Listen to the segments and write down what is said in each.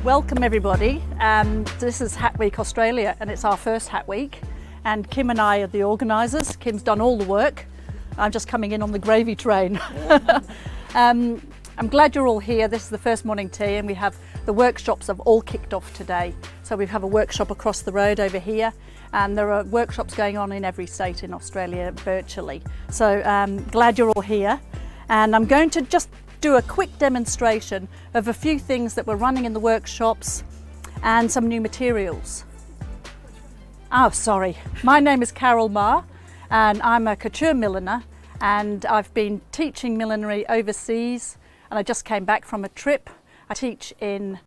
Welcome everybody. This is Hat Week Australia and it's our first Hat Week, and Kim and I are the organisers. Kim's done all the work. I'm just coming in on the gravy train. I'm glad you're all here. This is the first morning tea and we have the workshops have all kicked off today. So we have a workshop across the road over here, and there are workshops going on in every state in Australia virtually. So glad you're all here, and I'm going to just do a quick demonstration of a few things that we're running in the workshops and some new materials. Oh, sorry. My name is Carole Maher and I'm a couture milliner, and I've been teaching millinery overseas, and I just came back from a trip. I teach in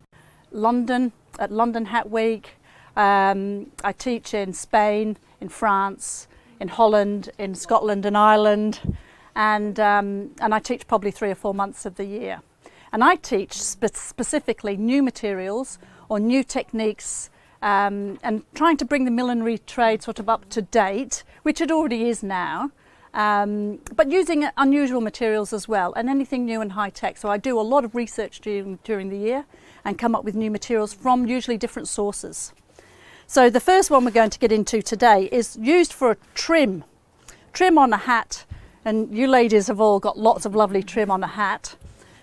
London at London Hat Week. I teach in Spain, in France, in Holland, in Scotland and Ireland. And I teach probably 3 or 4 months of the year. And I teach specifically new materials or new techniques, and trying to bring the millinery trade sort of up to date, which it already is now, but using unusual materials as well, and anything new and high tech. So I do a lot of research during the year and come up with new materials from usually different sources. So the first one we're going to get into today is used for a trim on a hat. And you ladies have all got lots of lovely trim on a hat,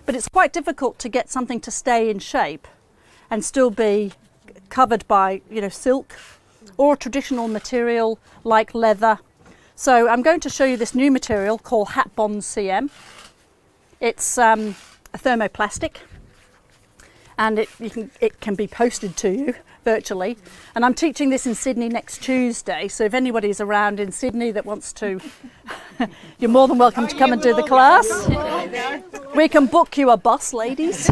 but it's quite difficult to get something to stay in shape and still be covered by, you know, silk or traditional material like leather. So I'm going to show you this new material called Hat Bond CM. It's a thermoplastic, and it can be posted to you virtually. And I'm teaching this in Sydney next Tuesday, so if anybody's around in Sydney that wants to, you're more than welcome to come and do the class. We can book you a bus, ladies.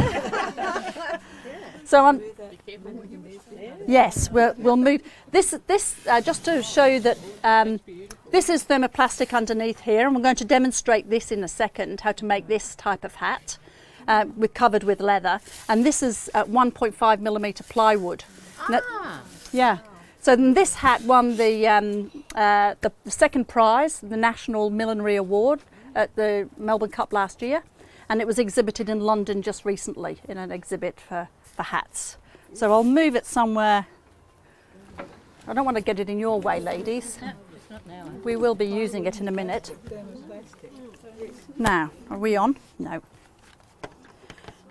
So yes, we'll move. This just to show you that this is thermoplastic underneath here, and we're going to demonstrate this in a second, how to make this type of hat. We're covered with leather, and this is 1.5mm plywood. Yeah. So then this hat won the second prize, the National Millinery Award at the Melbourne Cup last year, and it was exhibited in London just recently in an exhibit for hats. So I'll move it somewhere. I don't want to get it in your way, ladies. No, it's not now. We will be using it in a minute. Now, are we on? No.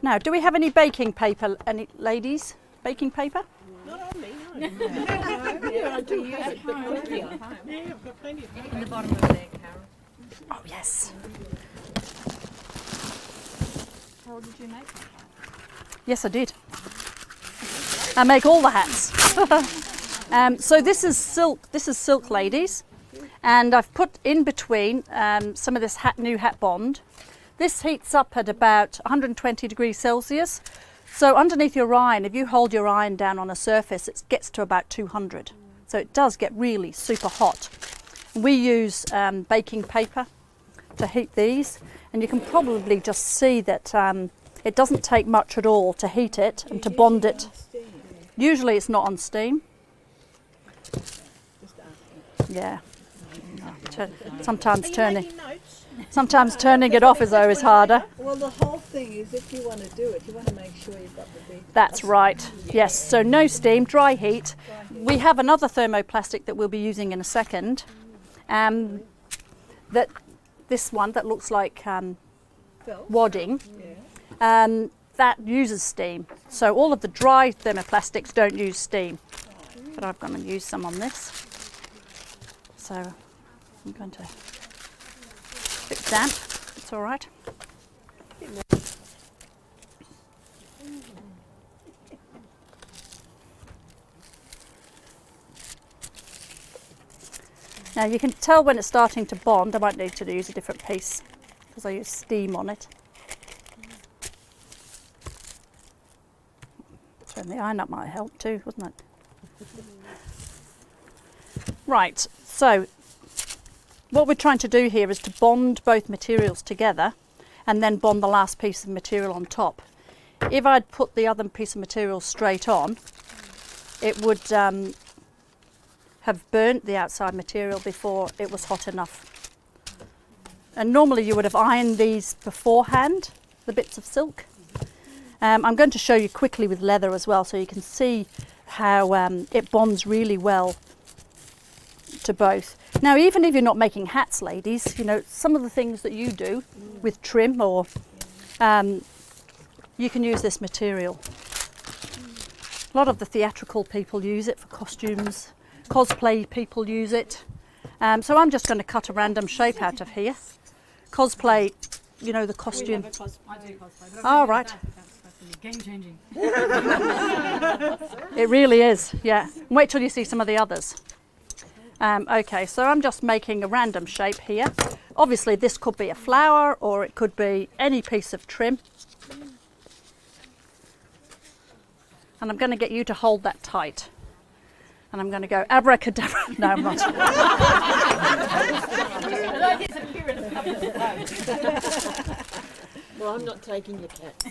Now, do we have any baking paper, any ladies? Baking paper? Not on me, no. Yeah, I do have it, but plenty of home. Yeah, I've got plenty of home. In the bottom of there, Carol. Oh, yes. Carol, did you make that? Yes, I did. I make all the hats. So this is silk, ladies, and I've put in between some of this new hat bond. This heats up at about 120 degrees Celsius. So underneath your iron, if you hold your iron down on a surface, it gets to about 200. So it does get really super hot. We use baking paper to heat these, and you can probably just see that it doesn't take much at all to heat it and to bond it. Usually it's not on steam. Yeah. Sometimes turning it off is always harder. Well, the whole thing is, if you want to do it, you want to make sure you've got the big... That's right. Yes, so no steam, dry heat. We have another thermoplastic that we'll be using in a second. This one that looks like wadding, that uses steam. So all of the dry thermoplastics don't use steam. But I'm going to use some on this. So I'm going to... It's damp, it's all right. Now you can tell when it's starting to bond. I might need to use a different piece because I use steam on it. Turn the iron up might help too, wouldn't it? Right, so what we're trying to do here is to bond both materials together and then bond the last piece of material on top. If I'd put the other piece of material straight on, it would have burnt the outside material before it was hot enough. And normally you would have ironed these beforehand, the bits of silk. I'm going to show you quickly with leather as well, so you can see how it bonds really well to both. Now, even if you're not making hats, ladies, you know, some of the things that you do with trim, or you can use this material. A lot of the theatrical people use it for costumes, cosplay people use it. So I'm just going to cut a random shape out of here. Cosplay, you know, the costume. I do cosplay. But Oh, right. That's game changing. It really is, yeah. Wait till you see some of the others. Okay, so I'm just making a random shape here. Obviously this could be a flower, or it could be any piece of trim. And I'm going to get you to hold that tight. And I'm going to go abracadabra. No, I'm not. Well, I'm not taking your cat.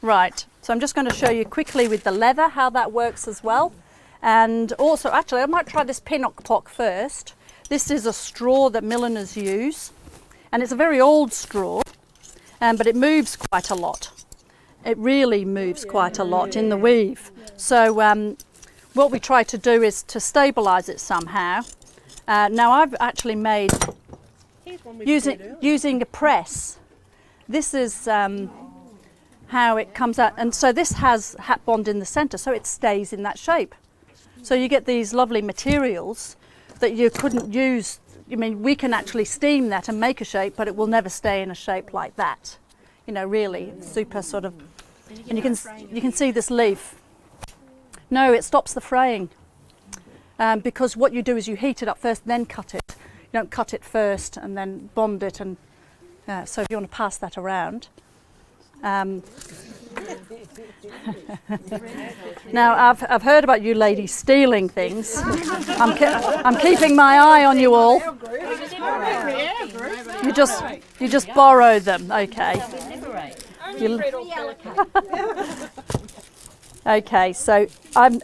Right, so I'm just going to show you quickly with the leather how that works as well. And also, actually, I might try this pinnock pock first. This is a straw that milliners use, and it's a very old straw, but it moves quite a lot. It really moves quite a lot in the weave. So what we try to do is to stabilise it somehow. Now I've actually made, using a press, this is how it comes out. And so this has hat bond in the centre, so it stays in that shape. So you get these lovely materials that you couldn't use. I mean, we can actually steam that and make a shape, but it will never stay in a shape like that. You know, really super sort of, and you can see this leaf. No, it stops the fraying, because what you do is you heat it up first, then cut it. You don't cut it first and then bond it, and so if you want to pass that around. Now I've heard about you ladies stealing things. I'm keeping my eye on you all. You just borrow them, okay? Okay, so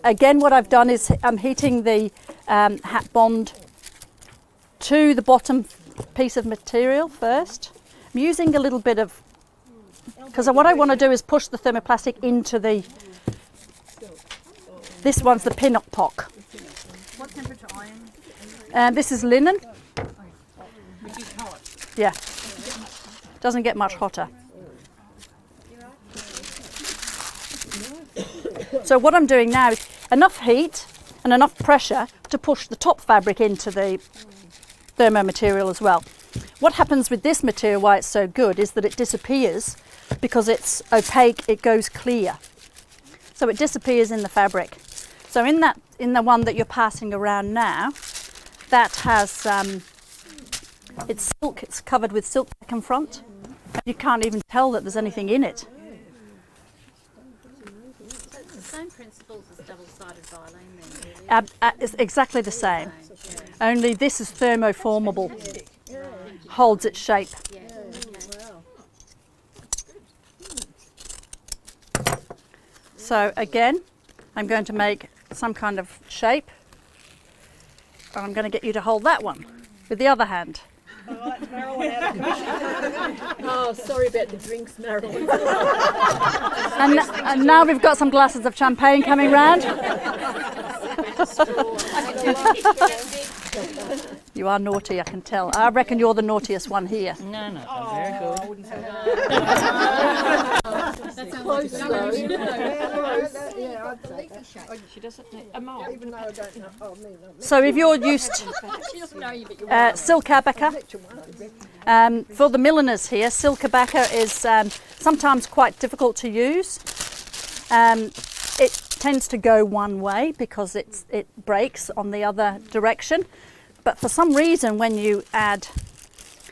again what I've done is I'm heating the hat bond to the bottom piece of material first. I'm using a little bit of, because what I want to do is push the thermoplastic into the, this one's the pinnock pock. What temperature iron? This is linen. Which is hot. Yeah, doesn't get much hotter. So what I'm doing now is enough heat and enough pressure to push the top fabric into the thermo material as well. What happens with this material, why it's so good, is that it disappears because it's opaque, it goes clear. So it disappears in the fabric. So in the one that you're passing around now, that has, it's silk, it's covered with silk back and front. You can't even tell that there's anything in it. It's the same principles as double-sided violin then, really? It's exactly the same, only this is thermoformable, holds its shape. Yeah. So again, I'm going to make some kind of shape, and I'm going to get you to hold that one with the other hand. Oh, sorry about the drinks, Marilyn. And now we've got some glasses of champagne coming round. You are naughty, I can tell. I reckon you're the naughtiest one here. No, very good. I wouldn't say That sounds Close though. Yeah, I'd say that. She doesn't a mold. Even though I don't know. Oh, me, not me. So if you're used She doesn't know you, but you're silk alpaca, for the milliners here, silk alpaca is sometimes quite difficult to use. It tends to go one way because it breaks on the other direction. But for some reason, when you add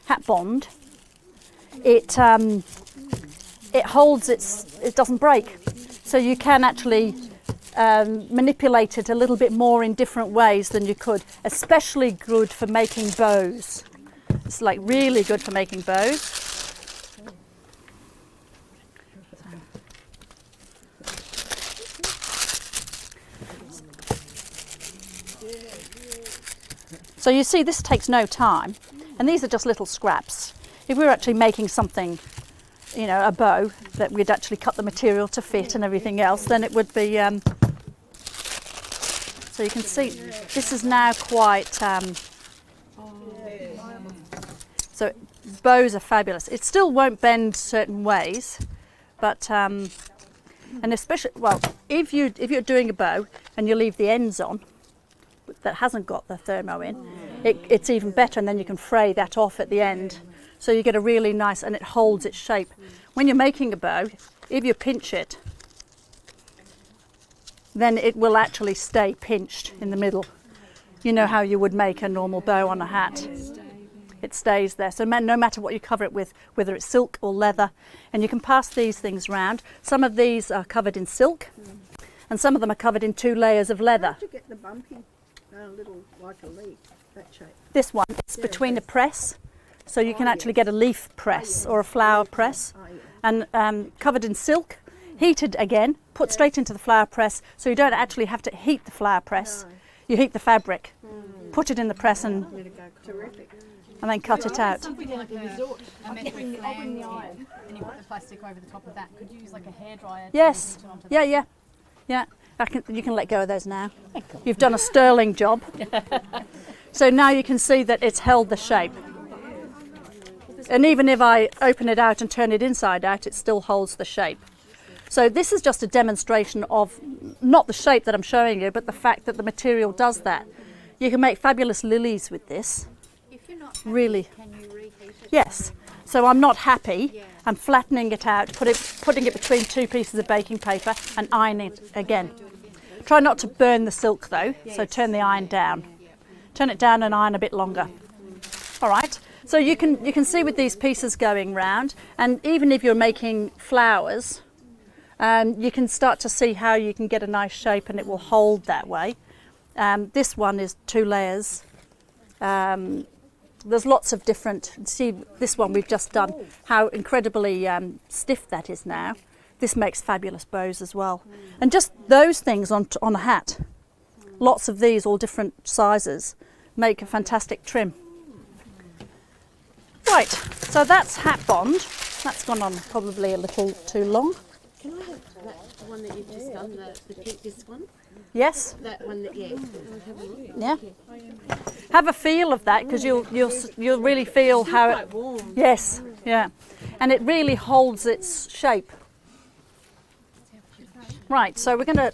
hat bond, it holds it doesn't break. So you can actually manipulate it a little bit more in different ways than you could, especially good for making bows. It's like really good for making bows. So you see, this takes no time, and these are just little scraps. If we were actually making something, you know, a bow that we'd actually cut the material to fit and everything else, then it would be. So you can see this is now quite. So bows are fabulous. It still won't bend certain ways, but and especially if you're doing a bow and you leave the ends on that hasn't got the thermo in, it's even better, and then you can fray that off at the end, so you get a really nice, and it holds its shape. When you're making a bow, if you pinch it, then it will actually stay pinched in the middle. You know how you would make a normal bow on a hat. It stays there. So no matter what you cover it with, whether it's silk or leather, and you can pass these things round. Some of these are covered in silk, and some of them are covered in 2 layers of leather. To get the bumpy, little like a leaf, that shape. This one is between a press, so you can actually get a leaf press or a flower press, and covered in silk, heated again, put straight into the flower press, so you don't actually have to heat the flower press. You heat the fabric, put it in the press, and then cut it out. If we did like a metal flag and you put the plastic over the top of that, could you use like a hairdryer? Yes. Yeah. You can let go of those now. You've done a sterling job. So now you can see that it's held the shape. And even if I open it out and turn it inside out, it still holds the shape. So this is just a demonstration of not the shape that I'm showing you, but the fact that the material does that. You can make fabulous lilies with this. If you're not happy, Really. can you reheat it? Yes. So I'm not happy. I'm flattening it out, putting it between 2 pieces of baking paper and ironing it again. Try not to burn the silk though, so turn the iron down. Turn it down and iron a bit longer. All right. So you can see with these pieces going round, and even if you're making flowers, you can start to see how you can get a nice shape and it will hold that way. This one is 2 layers. There's lots of different, see this one we've just done, how incredibly stiff that is now. This makes fabulous bows as well. And just those things on a hat, lots of these, all different sizes, make a fantastic trim. Right, so that's hat bond. That's gone on probably a little too long. Can I have that one that you've just done, the pink, this one? Yes? That one that, yeah. I'll have a look. Yeah. Have a feel of that, because you'll really feel how Quite warm. Yes, yeah. And it really holds its shape. Right, so we're going to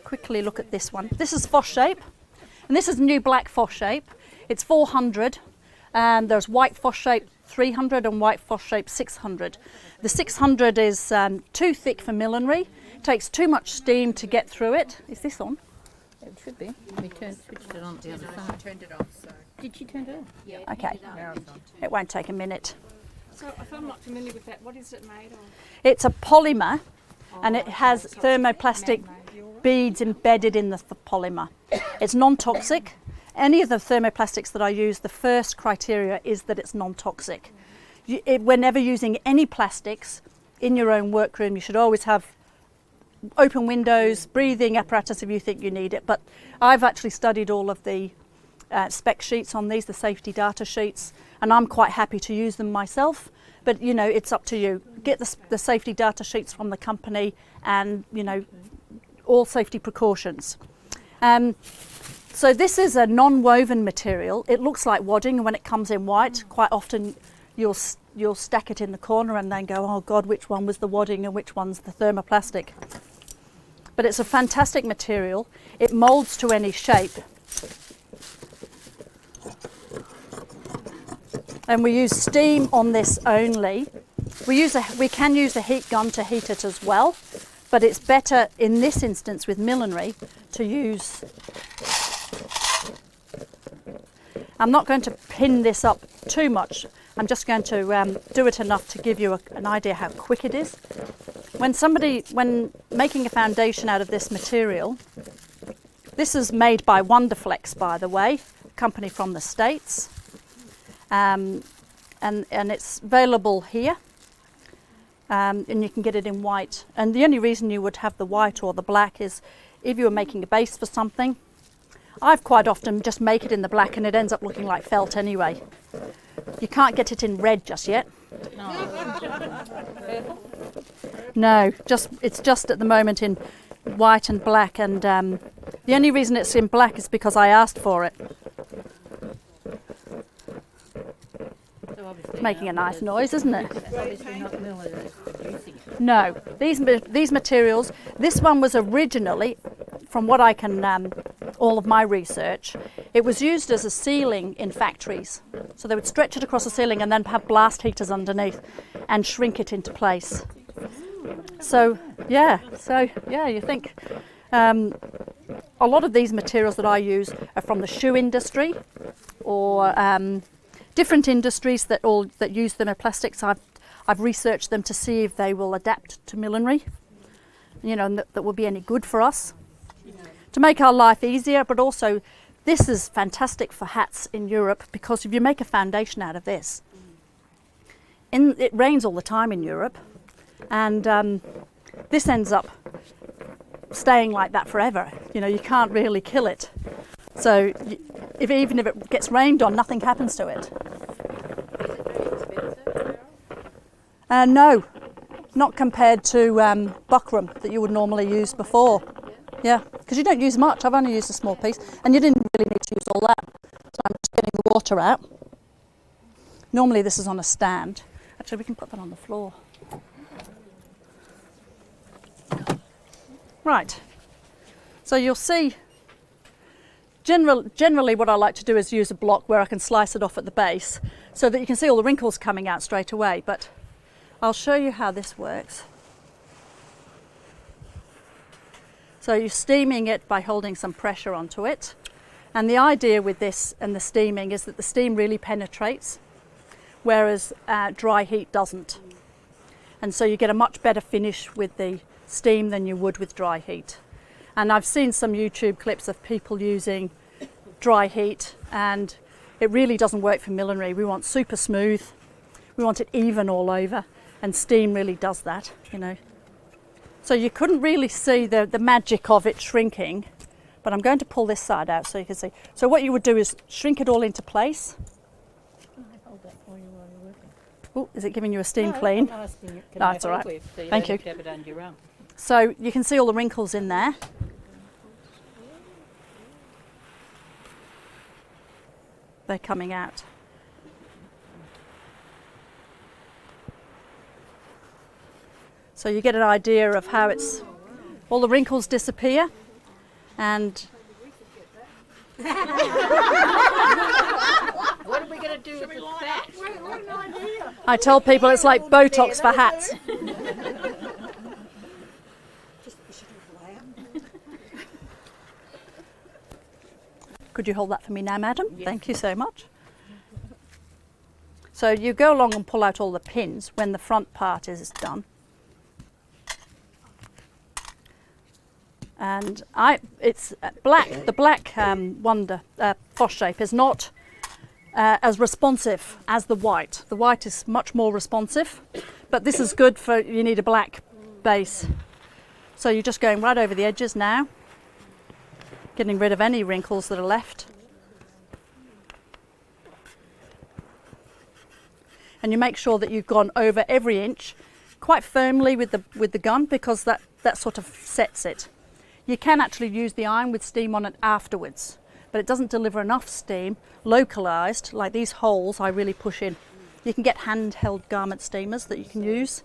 quickly look at this one. This is Foss shape, and this is new black Foss shape. It's 400, and there's white Foss shape 300 and white Foss shape 600. The 600 is too thick for millinery. Takes too much steam to get through it. Is this on? It should be. We switched it on the other side. Turned it off. So. Did she turn it off? Yeah. Okay. It won't take a minute. So if I'm not familiar with that, what is it made of? It's a polymer, and it has thermoplastic beads embedded in the polymer. It's non-toxic. Any of the thermoplastics that I use, the first criteria is that it's non-toxic. Whenever using any plastics in your own workroom, you should always have open windows, breathing apparatus if you think you need it. But I've actually studied all of the spec sheets on these, the safety data sheets, and I'm quite happy to use them myself. But you know, it's up to you. Get the safety data sheets from the company, and you know, all safety precautions. So this is a non-woven material. It looks like wadding, and when it comes in white, quite often you'll stack it in the corner and then go, oh God, which one was the wadding and which one's the thermoplastic? But it's a fantastic material. It moulds to any shape. And we use steam on this only. We can use a heat gun to heat it as well, but it's better in this instance with millinery to use. I'm not going to pin this up too much. I'm just going to do it enough to give you an idea how quick it is. When making a foundation out of this material, this is made by Wonderflex, by the way, a company from the States, and it's available here, and you can get it in white. And the only reason you would have the white or the black is if you were making a base for something. I've quite often just make it in the black and it ends up looking like felt anyway. You can't get it in red just yet. No, it's just at the moment in white and black, and the only reason it's in black is because I asked for it. It's making a nice noise, isn't it? Obviously not Miller that's producing it. No, these materials, this one was originally, from what I can, all of my research, it was used as a ceiling in factories. So they would stretch it across the ceiling and then have blast heaters underneath and shrink it into place. So yeah, you think a lot of these materials that I use are from the shoe industry or different industries that use thermoplastics. I've researched them to see if they will adapt to millinery, you know, and that will be any good for us to make our life easier. But also, this is fantastic for hats in Europe, because if you make a foundation out of this, it rains all the time in Europe, and this ends up staying like that forever. You know, you can't really kill it. So even if it gets rained on, nothing happens to it. No, not compared to buckram that you would normally use before. Yeah, because you don't use much. I've only used a small piece, and you didn't really need to use all that. So I'm just getting the water out. Normally this is on a stand. Actually, we can put that on the floor. Right. So you'll see, generally what I like to do is use a block where I can slice it off at the base so that you can see all the wrinkles coming out straight away. But I'll show you how this works. So you're steaming it by holding some pressure onto it. And the idea with this and the steaming is that the steam really penetrates, whereas dry heat doesn't. And so you get a much better finish with the steam than you would with dry heat. And I've seen some YouTube clips of people using dry heat, and it really doesn't work for millinery. We want super smooth, we want it even all over, and steam really does that, you know. So you couldn't really see the magic of it shrinking, but I'm going to pull this side out so you can see. So what you would do is shrink it all into place. Can I hold that for you while you're working? Oh, is it giving you a steam clean? I'm asking you, can No, I it's all hold right. it so you Thank don't you. have to have it under your arm? So you can see all the wrinkles in there. They're coming out. So you get an idea of how all the wrinkles disappear, and What are we going to do with the fat? I tell people it's like Botox for hats. Could you hold that for me now, madam? Yes. Thank you so much. So you go along and pull out all the pins when the front part is done. And it's black. The black Foss shape is not as responsive as the white. The white is much more responsive, but this is good for, you need a black base. So you're just going right over the edges now, getting rid of any wrinkles that are left. And you make sure that you've gone over every inch quite firmly with the gun, because that sort of sets it. You can actually use the iron with steam on it afterwards, but it doesn't deliver enough steam localized, like these holes I really push in. You can get handheld garment steamers that you can use,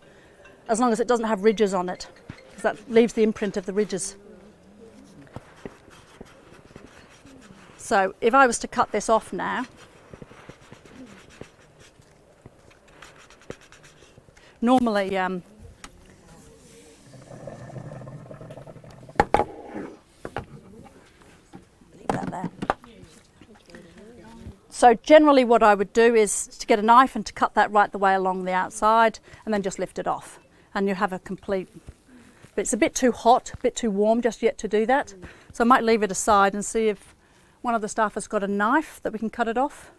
as long as it doesn't have ridges on it, because that leaves the imprint of the ridges. So if I was to cut this off now, normally leave that there. So generally what I would do is to get a knife and to cut that right the way along the outside, and then just lift it off, and you have a complete, but it's a bit too hot, a bit too warm just yet to do that. So I might leave it aside and see if one of the staff has got a knife that we can cut it off.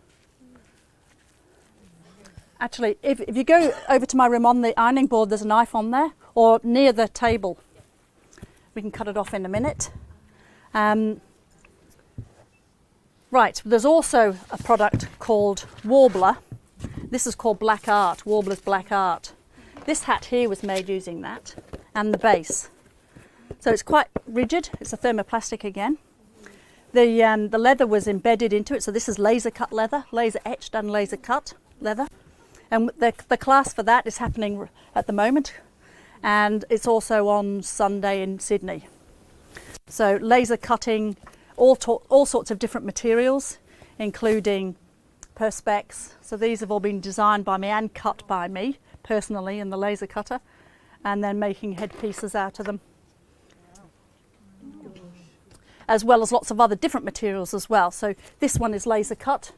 Actually, if you go over to my room on the ironing board, there's a knife on there, or near the table. We can cut it off in a minute. Right, there's also a product called Warbler. This is called Black Art, Warbler's Black Art. This hat here was made using that, and the base. So it's quite rigid, it's a thermoplastic again. The leather was embedded into it, so this is laser cut leather, laser etched and laser cut leather. And the class for that is happening at the moment, and it's also on Sunday in Sydney. So laser cutting all sorts of different materials, including perspex. So these have all been designed by me and cut by me personally in the laser cutter, and then making headpieces out of them, as well as lots of other different materials as well. So this one is laser cut,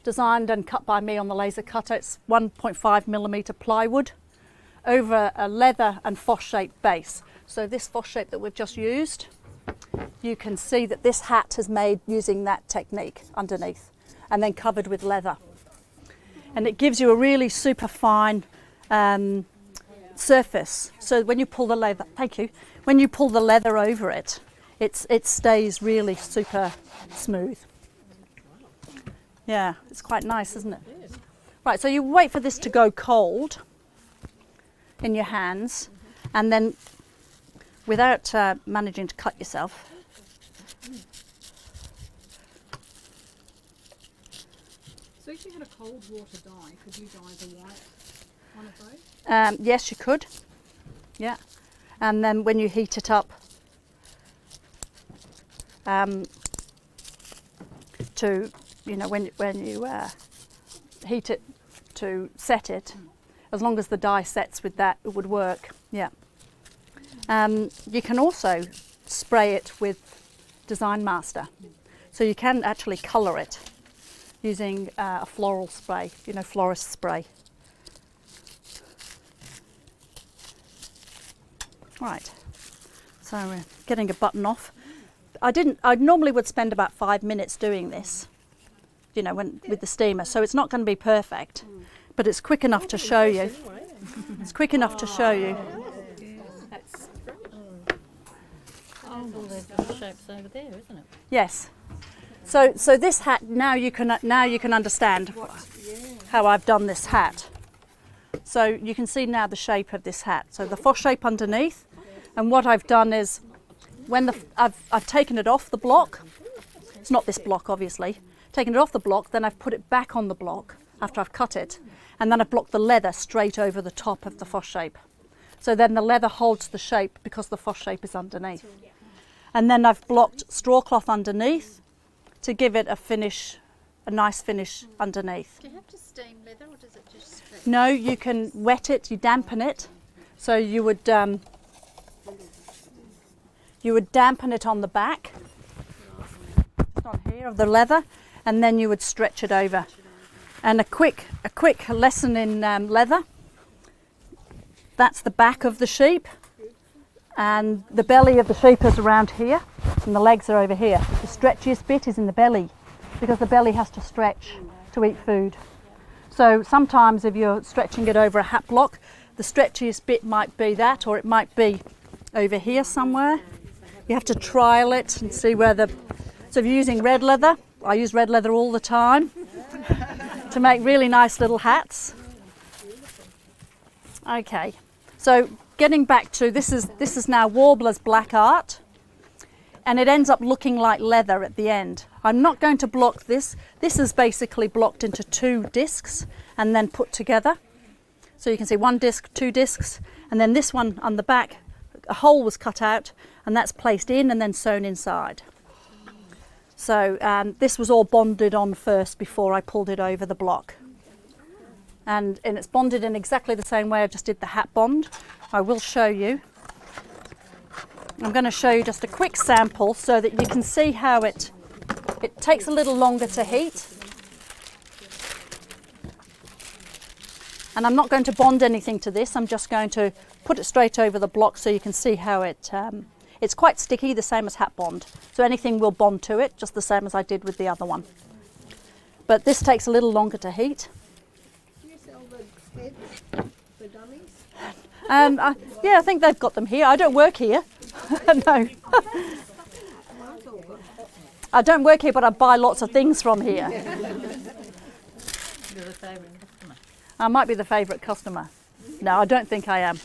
designed and cut by me on the laser cutter. It's 1.5mm plywood over a leather and foss shaped base. So this foss shape that we've just used, you can see that this hat is made using that technique underneath and then covered with leather. And it gives you a really super fine surface. So when you pull the leather, thank you, when you pull the leather over it, it stays really super smooth. Yeah, it's quite nice, isn't it? Right, so you wait for this to go cold in your hands, and then without managing to cut yourself, So if you had a cold water dye, could you dye the white one of those? yes, you could. Yeah, and then when you heat it up to, you know, when you heat it to set it, as long as the dye sets with that, it would work. Yeah. You can also spray it with Design Master, so you can actually colour it using a floral spray, you know, florist spray. Right, so we're getting a button off. I normally would spend about 5 minutes doing this, you know, with the steamer, so it's not going to be perfect, but it's quick enough to show you. It's quick enough to show you. Oh, well, there's the shapes over there, isn't it? Yes. So this hat, now you can understand how I've done this hat. So you can see now the shape of this hat. So the foss shape underneath, and what I've done is, when I've taken it off the block, it's not this block obviously, taken it off the block, then I've put it back on the block after I've cut it, and then I've blocked the leather straight over the top of the foss shape. So then the leather holds the shape because the foss shape is underneath. And then I've blocked straw cloth underneath to give it a nice finish underneath. Do you have to steam leather, or does it just stick? No, you can wet it, you dampen it. So you would dampen it on the back, just on here of the leather, and then you would stretch it over. And a quick lesson in leather. That's the back of the sheep, and the belly of the sheep is around here, and the legs are over here. The stretchiest bit is in the belly, because the belly has to stretch to eat food. So sometimes if you're stretching it over a hat block, the stretchiest bit might be that, or it might be over here somewhere. You have to trial it and see where so if you're using red leather, I use red leather all the time to make really nice little hats. Okay, so getting back to this is now Warbler's Black Art, and it ends up looking like leather at the end. I'm not going to block this. This is basically blocked into 2 discs and then put together. So you can see 1 disc, 2 discs, and then this one on the back, a hole was cut out, and that's placed in and then sewn inside. So this was all bonded on first before I pulled it over the block. And it's bonded in exactly the same way I just did the hat bond. I will show you. I'm going to show you just a quick sample so that you can see how it takes a little longer to heat. And I'm not going to bond anything to this, I'm just going to put it straight over the block so you can see how it's quite sticky, the same as hat bond. So anything will bond to it, just the same as I did with the other one. But this takes a little longer to heat. Do you sell the heads for dummies? Yeah, I think they've got them here. I don't work here. No. I don't work here, but I buy lots of things from here. You're the favourite customer. I might be the favourite customer. No, I don't think I am.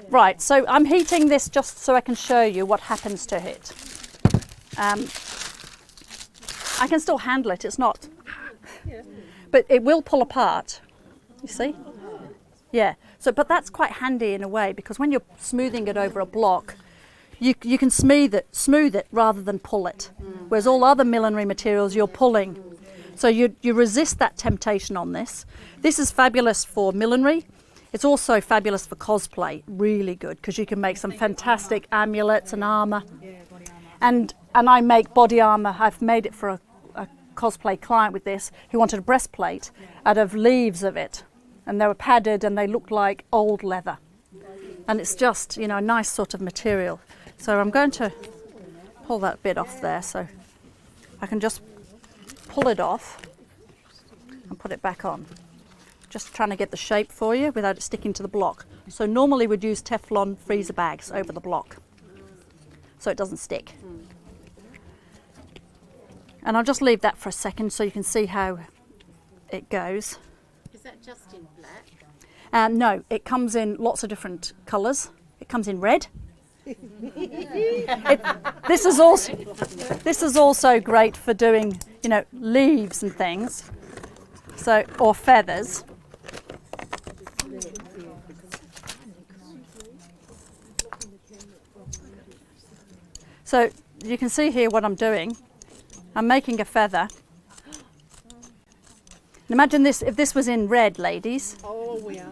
Right, so I'm heating this just so I can show you what happens to it. I can still handle it, it's not. But it will pull apart, you see? Yeah, so but that's quite handy in a way, because when you're smoothing it over a block, you can smooth it rather than pull it. Whereas all other millinery materials you're pulling. So you resist that temptation on this. This is fabulous for millinery. It's also fabulous for cosplay, really good, because you can make some fantastic amulets and armour. And I make body armour. I've made it for a cosplay client with this who wanted a breastplate out of leaves of it. And they were padded and they looked like old leather. And it's just, you know, a nice sort of material. So I'm going to pull that bit off there so I can just pull it off and put it back on. Just trying to get the shape for you without it sticking to the block. So normally we'd use Teflon freezer bags over the block so it doesn't stick. And I'll just leave that for a second so you can see how it goes. Is that just in black? No, it comes in lots of different colours. It comes in red. This is also great for doing, you know, leaves and things. So, or feathers. So you can see here what I'm doing. I'm making a feather. And imagine this, if this was in red, ladies. Oh, we are.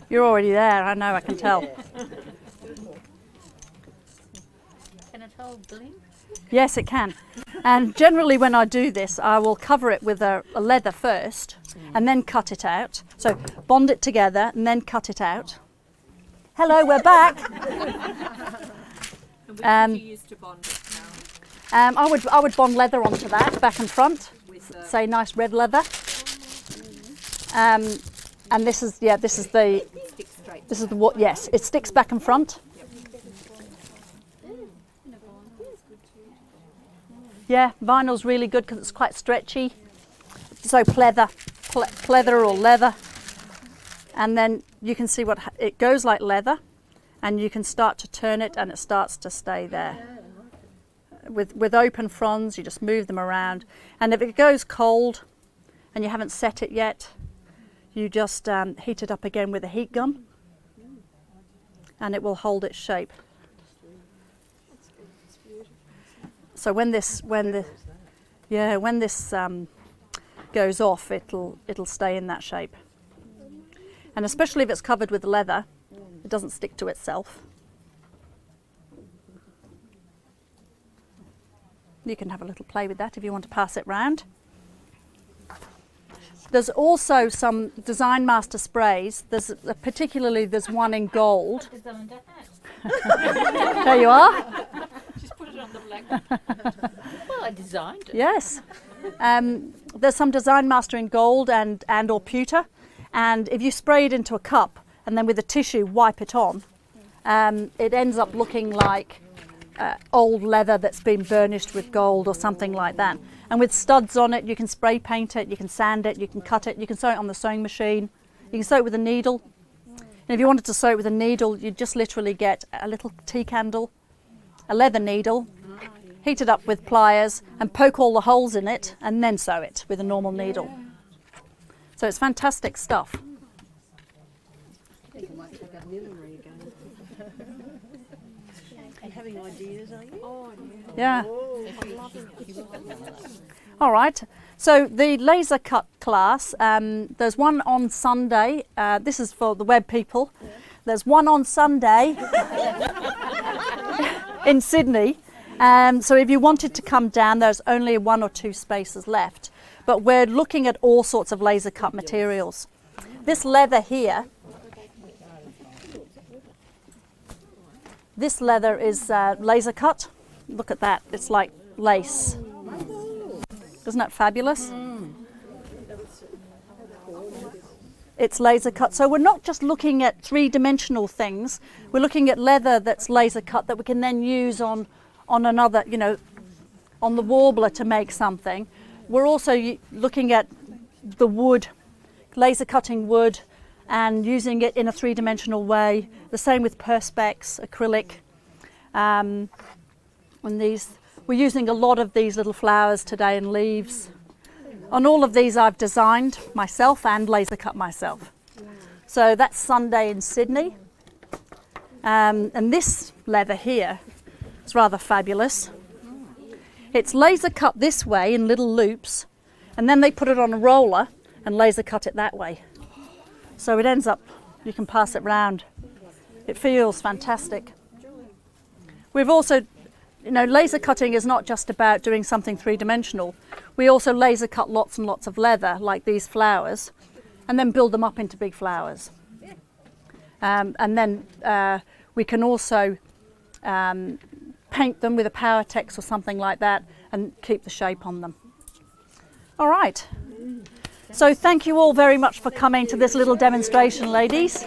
You're already there, I know, I can tell. Can it hold bling? Yes, it can. And generally when I do this, I will cover it with a leather first and then cut it out. So bond it together and then cut it out. Hello, we're back. And which did you use to bond it, Carole? I would bond leather onto that, back and front. With Say nice red leather. And this is the stick straight. this is the what? Yes, it sticks back and front. Yeah, vinyl's really good because it's quite stretchy. So pleather or leather, and then you can see what it goes like leather, and you can start to turn it, and it starts to stay there. With open fronds, you just move them around, and if it goes cold, and you haven't set it yet, you just heat it up again with a heat gun, and it will hold its shape. So when this goes off, it'll stay in that shape. And especially if it's covered with leather, it doesn't stick to itself. You can have a little play with that if you want to pass it round. There's also some Design Master sprays. There's one in gold. There you are. Just put it on the black. Well, I designed it. Yes. There's some Design Master in gold and or pewter, and if you spray it into a cup and then with a tissue wipe it on, it ends up looking like old leather that's been burnished with gold or something like that. And with studs on it, you can spray paint it, you can sand it, you can cut it, you can sew it on the sewing machine, you can sew it with a needle. And if you wanted to sew it with a needle, you just literally get a little tea candle, a leather needle, heat it up with pliers and poke all the holes in it and then sew it with a normal needle. So it's fantastic stuff. And having ideas, are you? Oh, Yeah. All right. So the laser cut class, there's one on Sunday. This is for the web people. There's one on Sunday in Sydney. So if you wanted to come down, there's only 1 or 2 spaces left. But we're looking at all sorts of laser cut materials. This leather here, this leather is laser cut. Look at that, it's like lace. Isn't that fabulous? it's laser cut. So we're not just looking at three-dimensional things. We're looking at leather that's laser cut that we can then use on another, you know, on the warbler to make something. We're also looking at the wood, laser cutting wood and using it in a three-dimensional way. The same with perspex, acrylic. And we're using a lot of these little flowers today and leaves. On all of these I've designed myself and laser cut myself. So that's Sunday in Sydney. And this leather here is rather fabulous. It's laser cut this way in little loops, and then they put it on a roller and laser cut it that way. So it ends up, you can pass it round. It feels fantastic. We've also, you know, laser cutting is not just about doing something three-dimensional. We also laser cut lots and lots of leather, like these flowers, and then build them up into big flowers. And then we can also paint them with a Powertex or something like that and keep the shape on them. All right. So thank you all very much for coming to this little demonstration, ladies.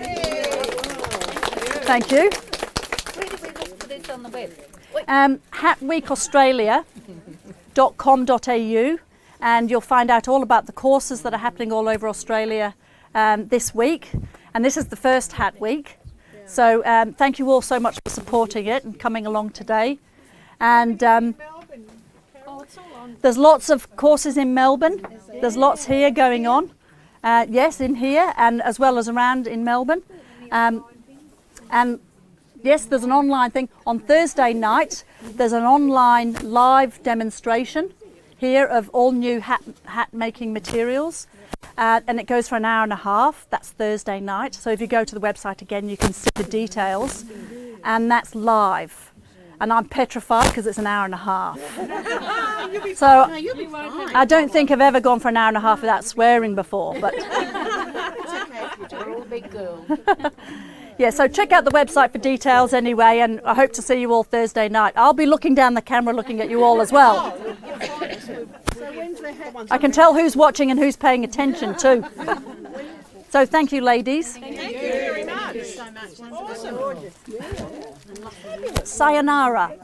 Thank you. Where do we look for this on the web? hatweekaustralia.com.au, and you'll find out all about the courses that are happening all over Australia this week. And this is the first Hat Week. So thank you all so much for supporting it and coming along today. And there's lots of courses in Melbourne. There's lots here going on. Yes, in here and as well as around in Melbourne. And yes, there's an online thing. On Thursday night, there's an online live demonstration here of all new hat making materials. And it goes for an hour and a half. That's Thursday night. So if you go to the website again, you can see the details. And that's live. And I'm petrified because it's an hour and a half. So I don't think I've ever gone for an hour and a half without swearing before. But We're all big girls. yeah, so check out the website for details anyway, and I hope to see you all Thursday night. I'll be looking down the camera looking at you all as well. I can tell who's watching and who's paying attention too. So thank you, ladies. Thank you very much. Awesome. Sayonara.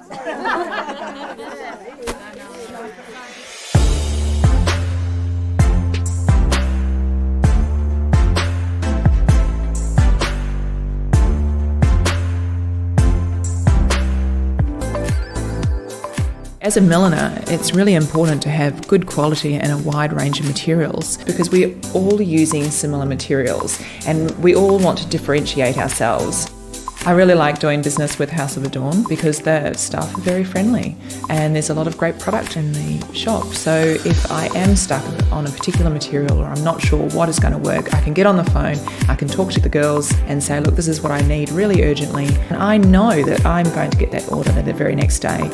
As a milliner, it's really important to have good quality and a wide range of materials because we're all using similar materials and we all want to differentiate ourselves. I really like doing business with House of Adorn because their staff are very friendly and there's a lot of great product in the shop. So if I am stuck on a particular material or I'm not sure what is going to work, I can get on the phone, I can talk to the girls and say, look, this is what I need really urgently. And I know that I'm going to get that order the very next day.